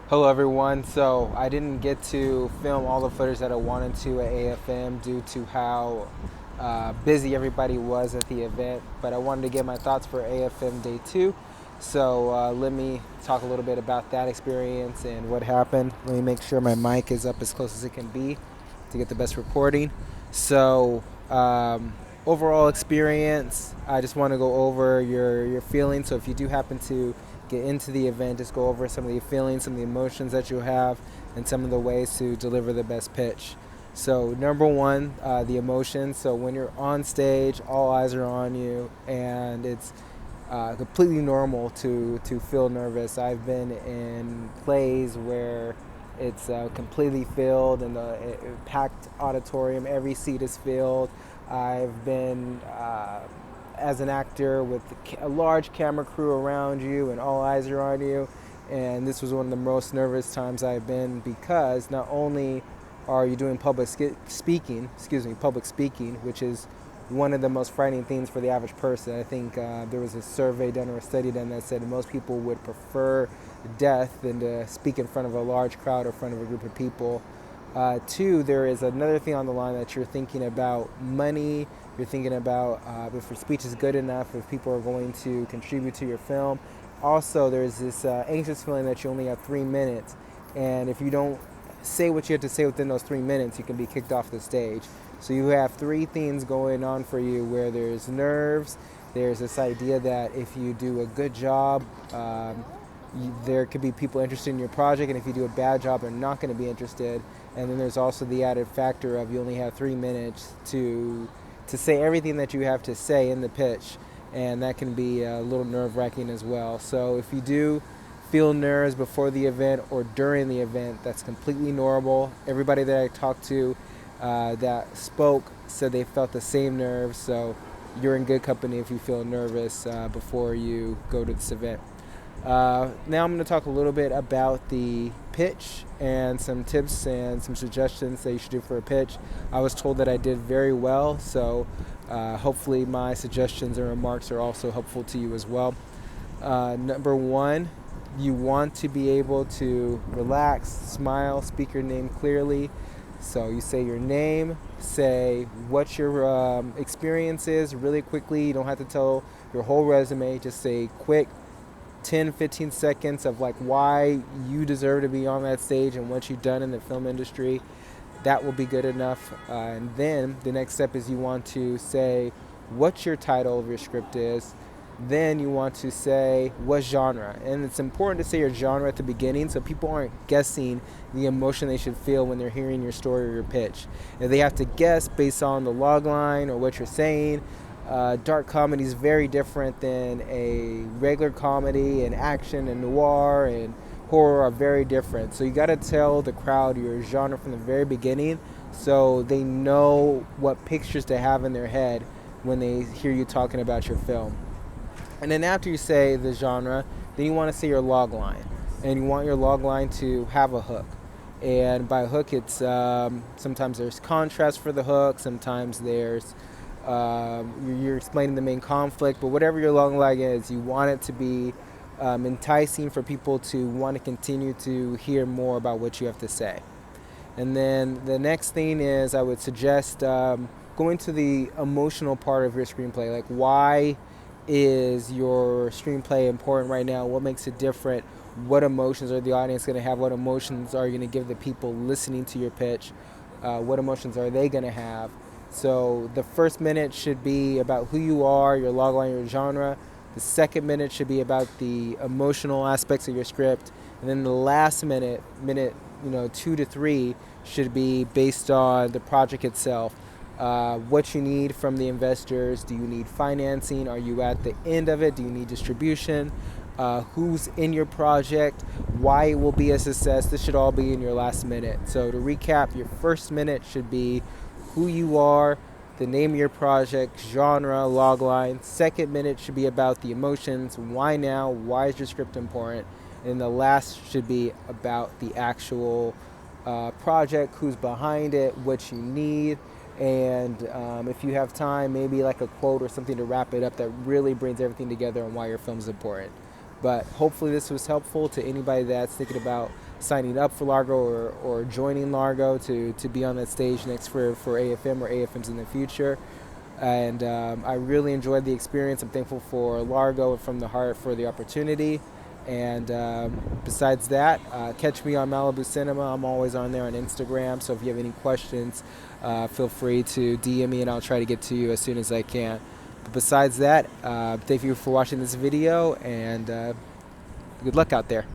Hello everyone. So I didn't get to film all the footage that I wanted to at AFM due to how busy everybody was at the event, but I wanted to get my thoughts for AFM Day 2. So let me talk a little bit about that experience and what happened. Let me make sure my mic is up as close as it can be to get the best recording. So overall experience, I just want to go over your feelings. So if you do happen to get into the event, just go over some of the feelings, some of the emotions that you have, and some of the ways to deliver the best pitch. So number one, the emotions. So when you're on stage, all eyes are on you, and it's completely normal to feel nervous. I've been in plays where it's completely filled and a packed auditorium. Every seat is filled. I've been as an actor with a large camera crew around you and all eyes are on you. And this was one of the most nervous times I've been because not only are you doing public speaking, which is one of the most frightening things for the average person. I think there was a survey done or a study done that said most people would prefer death than to speak in front of a large crowd or in front of a group of people. Two, there is another thing on the line that you're thinking about money. You're thinking about if your speech is good enough, if people are going to contribute to your film. Also, there's this anxious feeling that you only have 3 minutes, and if you don't say what you have to say within those 3 minutes, you can be kicked off the stage. So you have three things going on for you where there's nerves, there's this idea that if you do a good job, there could be people interested in your project, and if you do a bad job, they're not going to be interested. And then there's also the added factor of you only have 3 minutes to say everything that you have to say in the pitch, and that can be a little nerve-wracking as well. So if you do feel nerves before the event or during the event, that's completely normal. Everybody that I talked to that spoke said they felt the same nerves, so you're in good company if you feel nervous before you go to this event. Now I'm going to talk a little bit about the pitch and some tips and some suggestions that you should do for a pitch. I was told that I did very well, so hopefully my suggestions and remarks are also helpful to you as well. Number one, you want to be able to relax, smile, speak your name clearly. So you say your name, say what your experience is really quickly. You don't have to tell your whole resume, just say quick 10-15 seconds of like why you deserve to be on that stage and what you've done in the film industry. That will be good enough. And then the next step is you want to say what your title of your script is. Then you want to say what genre. And it's important to say your genre at the beginning so people aren't guessing the emotion they should feel when they're hearing your story or your pitch. If they have to guess based on the log line or what you're saying, dark comedy is very different than a regular comedy, and action and noir and horror are very different. So you got to tell the crowd your genre from the very beginning so they know what pictures to have in their head when they hear you talking about your film. And then after you say the genre, then you want to say your log line. And you want your log line to have a hook. And by hook, it's sometimes there's contrast for the hook, sometimes there's you're explaining the main conflict, but whatever your log line is, you want it to be enticing for people to want to continue to hear more about what you have to say. And then the next thing is I would suggest going to the emotional part of your screenplay, like why is your screenplay important right now? What makes it different? What emotions are the audience going to have? What emotions are you going to give the people listening to your pitch? What emotions are they going to have? So the first minute should be about who you are, your logline, your genre. The second minute should be about the emotional aspects of your script. And then the last minute 2 to 3, should be based on the project itself. What you need from the investors. Do you need financing? Are you at the end of it? Do you need distribution? Who's in your project? Why it will be a success? This should all be in your last minute. So to recap, your first minute should be who you are, the name of your project, genre, logline. Second minute should be about the emotions. Why now? Why is your script important? And the last should be about the actual project, who's behind it, what you need. And if you have time, maybe like a quote or something to wrap it up that really brings everything together on why your film is important. But hopefully this was helpful to anybody that's thinking about signing up for Largo or joining Largo to be on that stage next for AFM or AFMs in the future. And I really enjoyed the experience. I'm thankful for Largo from the heart for the opportunity. And besides that, catch me on Malibu Cinema. I'm always on there on Instagram. So if you have any questions, feel free to DM me and I'll try to get to you as soon as I can. But besides that, thank you for watching this video and good luck out there.